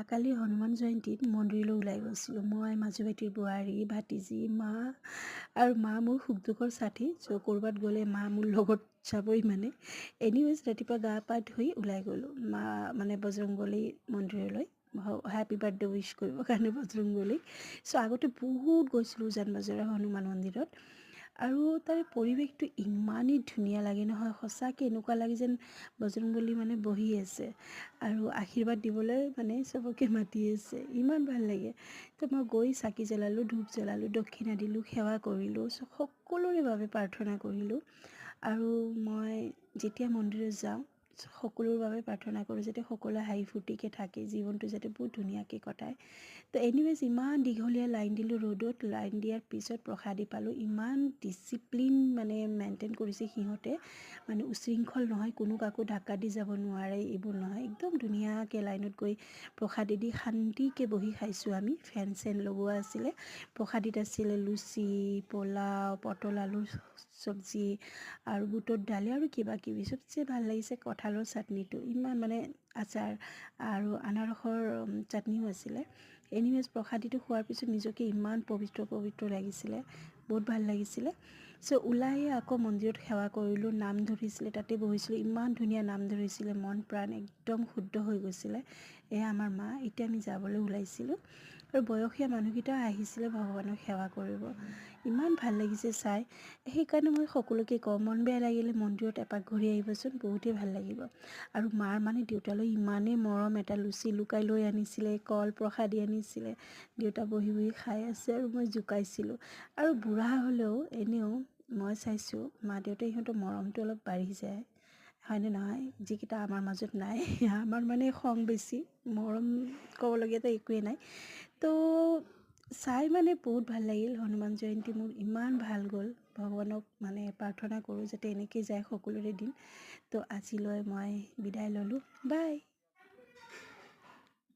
কালি হনুমান জয়ন্তীত মন্দিৰলৈ ওলাই গৈছিলোঁ। মই, মাজু ভাইটিৰ বোৱাৰী, ভাতিজী, মা আৰু মা মোৰ সুখ দুখৰ সাথী। চ' ক'ৰবাত গ'লে মা মোৰ লগত যাবই মানে। এনিৱেজ ৰাতিপুৱা গা পা ধুই ওলাই গ'লোঁ মা মানে বজৰংবলী মন্দিৰলৈ। হেপী বাৰ্থডে উইচ কৰিবৰ কাৰণে বজৰংবলীক। চ' আগতে বহুত গৈছিলোঁ উজান বজাৰৰ হনুমান মন্দিৰত। আৰু তাৰে পৰিৱেশটো ইমানেই ধুনীয়া লাগে নহয়, সঁচাকৈ এনেকুৱা লাগে যেন বজৰংবলী মানে বহি আছে আৰু আশীৰ্বাদ দিবলৈ মানে চবকে মাতি আছে, ইমান ভাল লাগে। তো মই গৈ চাকি জ্বলালোঁ, ধূপ জ্বলালোঁ, দক্ষিণা দিলোঁ, সেৱা কৰিলোঁ, সকলোৰে বাবে প্ৰাৰ্থনা কৰিলোঁ। আৰু মই যেতিয়া মন্দিৰত যাওঁ সকলোৰ বাবে প্ৰাৰ্থনা কৰোঁ যাতে সকলোৱে হাঁহি ফূৰ্তিকৈ থাকে, জীৱনটো যাতে বহুত ধুনীয়াকৈ কটায়। তো এনিৱেজ ইমান দীঘলীয়া লাইন দিলোঁ ৰ'দত। লাইন দিয়াৰ পিছত প্ৰসাদী পালোঁ। ইমান ডিচিপ্লিন মানে মেইনটেইন কৰিছে সিহঁতে, মানে উশৃংখল নহয়, কোনো কাকো ধাক্কা দি যাব নোৱাৰে, এইবোৰ নহয়। একদম ধুনীয়াকৈ লাইনত গৈ প্ৰসাদী দি শান্তিকৈ বহি খাইছোঁ আমি। ফেন চেন লগোৱা আছিলে। প্ৰসাদীত আছিলে লুচি, পোলাও, পটল আলুৰ চব্জি আৰু বুটৰ দালি আৰু কিবা কিবি। চবচে ভাল লাগিছে কঁঠালৰ চাটনিটো, ইমান মানে আচাৰ আৰু আনাৰসৰ চাটনিও আছিলে। এনিৱেজ প্ৰসাদীটো খোৱাৰ পিছত নিজকে ইমান পবিত্ৰ পবিত্ৰ লাগিছিলে, বহুত ভাল লাগিছিলে। চ' ওলাই আকৌ মন্দিৰত সেৱা কৰিলোঁ, নাম ধৰিছিলে, তাতে বহিছিলোঁ। ইমান ধুনীয়া নাম ধৰিছিলে, মন প্ৰাণ একদম শুদ্ধ হৈ গৈছিলে। এয়া আমাৰ মা। এতিয়া আমি যাবলৈ ওলাইছিলোঁ আৰু বয়সীয়া মানুহকেইটাও আহিছিলে ভগৱানক সেৱা কৰিব। ইমান ভাল লাগিছে চাই। সেইকাৰণে মই সকলোকে কওঁ, মন বেয়া লাগিলে মন্দিৰত এপাক ঘূৰি আহিবচোন, বহুতেই ভাল লাগিব। আৰু মাৰ মানে দেউতালৈ ইমানেই মৰম, এটা লুচি লুকাই লৈ আনিছিলে, কল প্ৰসাদী আনিছিলে, দেউতা বহি বহি খাই আছে আৰু মই জোকাইছিলোঁ। আৰু বুঢ়া হ'লেও এনেও মই চাইছোঁ মা দেউতা ইহঁতৰ মৰমটো অলপ বাঢ়ি যায়, হয়নে নহয়? যিকেইটা আমাৰ মাজত নাই। আমাৰ মানে খং বেছি, মৰম ক'বলগীয়াতো একোৱেই নাই। তো চাই মানে বহুত ভাল লাগিল। হনুমান জয়ন্তী মোৰ ইমান ভাল গ'ল। ভগৱানক মানে প্ৰাৰ্থনা কৰোঁ যাতে এনেকৈ যায় সকলোৰে দিন। তো আজিলৈ মই বিদায় ল'লোঁ, বাই।